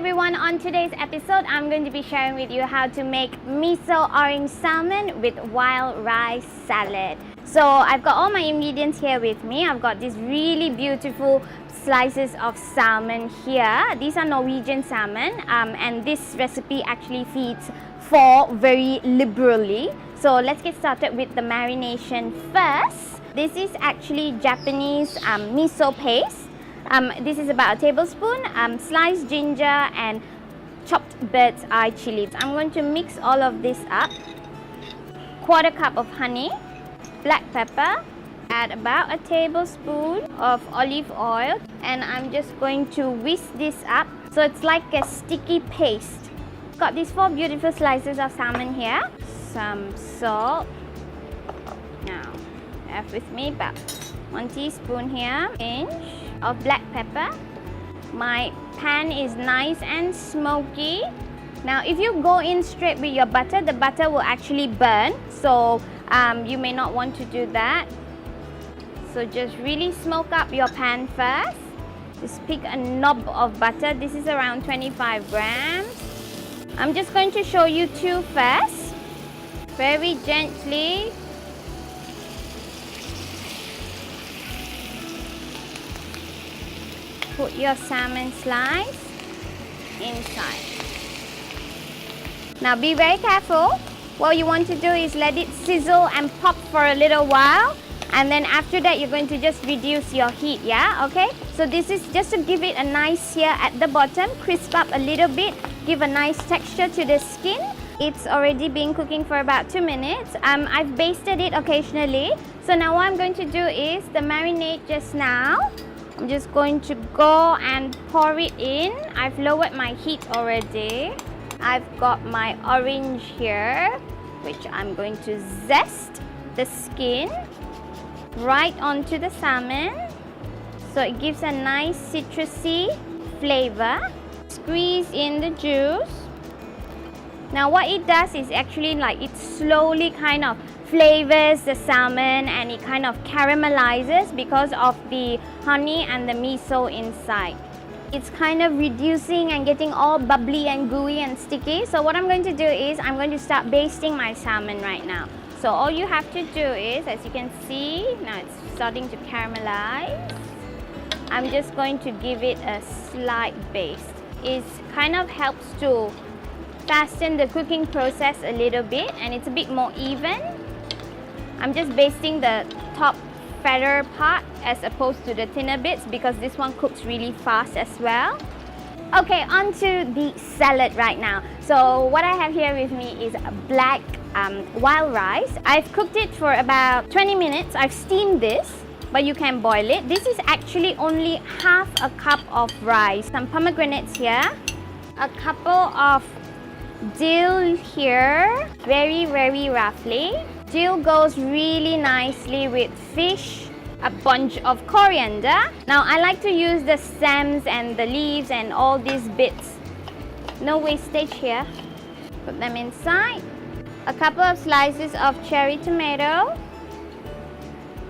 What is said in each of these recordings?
everyone, on today's episode I'm going to be sharing with you how to make miso orange salmon with wild rice salad. So I've got all my ingredients here with me. I've got these really beautiful slices of salmon here. These are Norwegian salmon and this recipe actually feeds 4 very liberally. So let's get started with the marination first. This is actually Japanese miso paste. This is about a tablespoon, sliced ginger and chopped bird's eye chili. I'm going to mix all of this up. 1/4 cup of honey, black pepper, add about a tablespoon of olive oil, and I'm just going to whisk this up so it's like a sticky paste. Got these 4 beautiful slices of salmon here. Some salt. Now, have with me about 1 teaspoon here, pinch of black pepper. My pan is nice and smoky. Now if you go in straight with your butter, the butter will actually burn, so you may not want to do that. So just really smoke up your pan first. Just pick a knob of butter. This is around 25 grams. I'm just going to show you 2 first. Very gently. Put your salmon slice inside. Now be very careful. What you want to do is let it sizzle and pop for a little while, and then after that you're going to just reduce your heat, yeah? Okay? So this is just to give it a nice sear at the bottom, crisp up a little bit, give a nice texture to the skin. It's already been cooking for about 2 minutes. I've basted it occasionally. So now what I'm going to do is the marinade just now. I'm just going to go and pour it in. I've lowered my heat already. I've got my orange here, which I'm going to zest the skin right onto the salmon. So it gives a nice citrusy flavor. Squeeze in the juice. Now what it does is actually like it slowly kind of flavors the salmon and it kind of caramelizes because of the honey and the miso inside. It's kind of reducing and getting all bubbly and gooey and sticky. So what I'm going to do is I'm going to start basting my salmon right now. So all you have to do is, as you can see, now it's starting to caramelize. I'm just going to give it a slight baste. It kind of helps to fasten the cooking process a little bit and it's a bit more even. I'm just basting the top fatter part as opposed to the thinner bits because this one cooks really fast as well. Okay, on to the salad right now. So what I have here with me is black wild rice. I've cooked it for about 20 minutes. I've steamed this, but you can boil it. This is actually only 1/2 cup of rice. Some pomegranates here, a couple of dill here, very roughly. Dill goes really nicely with fish, a bunch of coriander. Now I like to use the stems and the leaves and all these bits. No wastage here. Put them inside. A couple of slices of cherry tomato.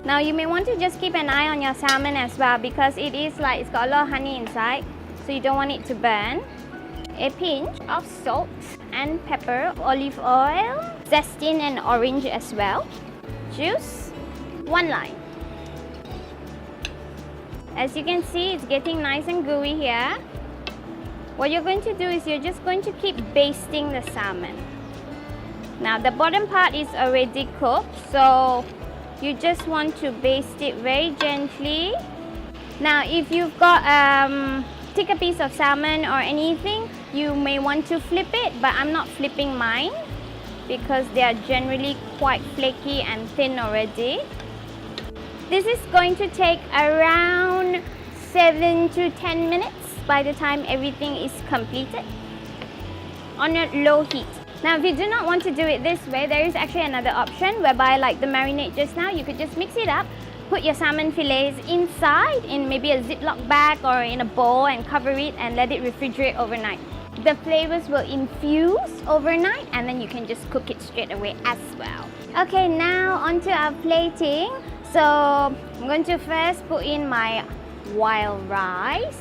Now you may want to just keep an eye on your salmon as well because it is like it's got a lot of honey inside, so you don't want it to burn. A pinch of salt and pepper, olive oil, zestin and orange as well, juice, 1 lime. As you can see, it's getting nice and gooey here. What you're going to do is you're just going to keep basting the salmon. Now the bottom part is already cooked, so you just want to baste it very gently. Now if you've got thicker piece of salmon or anything, you may want to flip it, but I'm not flipping mine because they are generally quite flaky and thin already. This is going to take around 7 to 10 minutes by the time everything is completed on a low heat. Now if you do not want to do it this way, there is actually another option whereby, like the marinade just now, you could just mix it up, put your salmon fillets inside in maybe a Ziploc bag or in a bowl and cover it and let it refrigerate overnight. The flavors will infuse overnight and then you can just cook it straight away as well. Okay, now onto our plating. So I'm going to first put in my wild rice.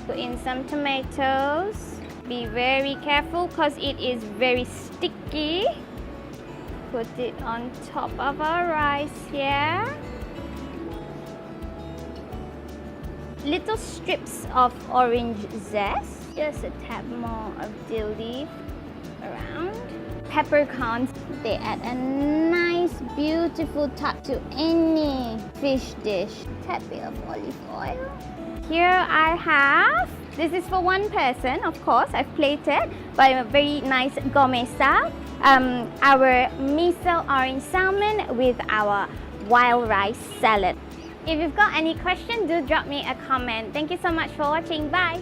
Put in some tomatoes. Be very careful because it is very sticky. Put it on top of our rice here. Little strips of orange zest. Just a tad more of dill leaf around. Peppercorns. They add a nice, beautiful touch to any fish dish. Tad bit of olive oil. Here I have, this is for one person, of course, I've plated by a very nice gourmet style. Our miso orange salmon with our wild rice salad. If you've got any questions, do drop me a comment. Thank you so much for watching. Bye!